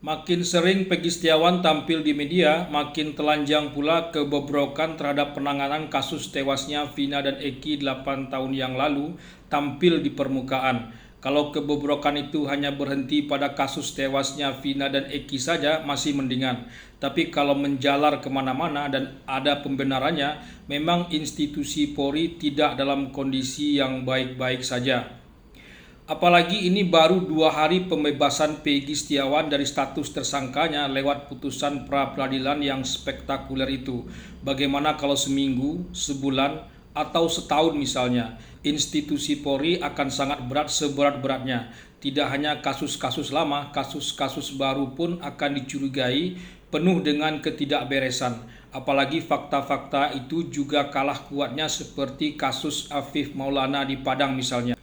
Makin sering Peggy Setiawan tampil di media, makin telanjang pula kebobrokan terhadap penanganan kasus tewasnya Vina dan Eki 8 tahun yang lalu tampil di permukaan. Kalau kebobrokan itu hanya berhenti pada kasus tewasnya Vina dan Eki saja masih mendingan. Tapi kalau menjalar kemana-mana dan ada pembenarannya, memang institusi Polri tidak dalam kondisi yang baik-baik saja. Apalagi ini baru 2 hari pembebasan Peggy Setiawan dari status tersangkanya lewat putusan pra-peradilan yang spektakuler itu. Bagaimana kalau seminggu, sebulan, atau setahun misalnya, institusi Polri akan sangat berat seberat-beratnya. Tidak hanya kasus-kasus lama, kasus-kasus baru pun akan dicurigai penuh dengan ketidakberesan. Apalagi fakta-fakta itu juga kalah kuatnya seperti kasus Afif Maulana di Padang misalnya.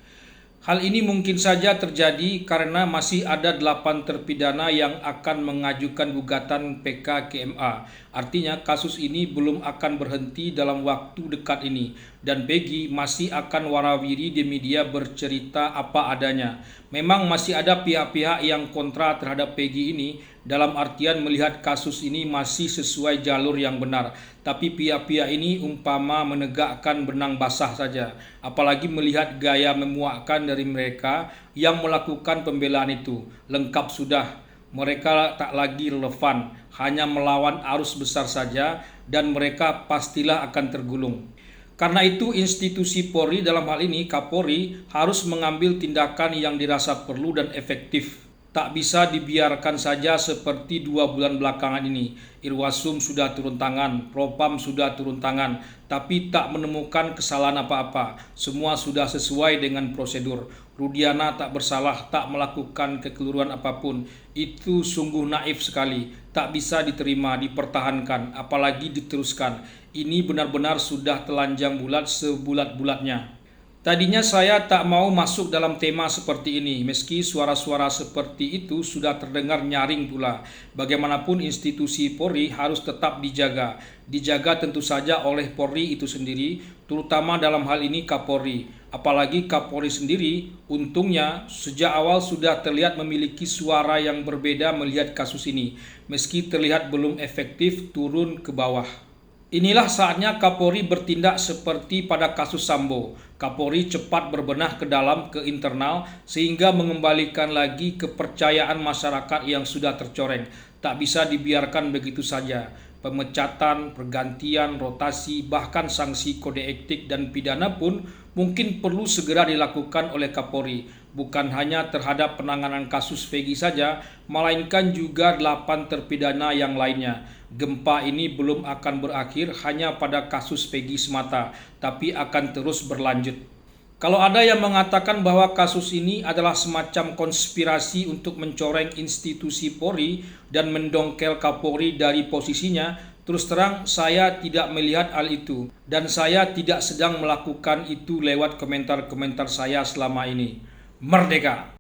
Hal ini mungkin saja terjadi karena masih ada 8 terpidana yang akan mengajukan gugatan PK ke MA. Artinya kasus ini belum akan berhenti dalam waktu dekat ini. Dan Peggy masih akan warawiri di media bercerita apa adanya. Memang masih ada pihak-pihak yang kontra terhadap Peggy ini dalam artian melihat kasus ini masih sesuai jalur yang benar. Tapi pihak-pihak ini umpama menegakkan benang basah saja. Apalagi melihat gaya memuakkan dari mereka yang melakukan pembelaan itu. Lengkap sudah, mereka tak lagi relevan, hanya melawan arus besar saja dan mereka pastilah akan tergulung. Karena itu institusi Polri dalam hal ini Kapolri harus mengambil tindakan yang dirasa perlu dan efektif. Tak bisa dibiarkan saja seperti 2 bulan belakangan ini. Irwasum sudah turun tangan, Propam sudah turun tangan, tapi tak menemukan kesalahan apa-apa. Semua sudah sesuai dengan prosedur. Rudiana tak bersalah, tak melakukan kekeliruan apapun. Itu sungguh naif sekali. Tak bisa diterima, dipertahankan, apalagi diteruskan. Ini benar-benar sudah telanjang bulat sebulat-bulatnya. Tadinya saya tak mau masuk dalam tema seperti ini, meski suara-suara seperti itu sudah terdengar nyaring pula. Bagaimanapun institusi Polri harus tetap dijaga. Dijaga tentu saja oleh Polri itu sendiri, terutama dalam hal ini Kapolri. Apalagi Kapolri sendiri, untungnya sejak awal sudah terlihat memiliki suara yang berbeda melihat kasus ini, meski terlihat belum efektif turun ke bawah. Inilah saatnya Kapolri bertindak seperti pada kasus Sambo. Kapolri cepat berbenah ke dalam, ke internal, sehingga mengembalikan lagi kepercayaan masyarakat yang sudah tercoreng. Tak bisa dibiarkan begitu saja. Pemecatan, pergantian, rotasi, bahkan sanksi kode etik dan pidana pun mungkin perlu segera dilakukan oleh Kapolri. Bukan hanya terhadap penanganan kasus Peggy saja, melainkan juga 8 terpidana yang lainnya. Gempa ini belum akan berakhir hanya pada kasus Peggy semata, tapi akan terus berlanjut. Kalau ada yang mengatakan bahwa kasus ini adalah semacam konspirasi untuk mencoreng institusi Polri dan mendongkel Kapolri dari posisinya, terus terang saya tidak melihat hal itu. Dan saya tidak sedang melakukan itu lewat komentar-komentar saya selama ini. Merdeka!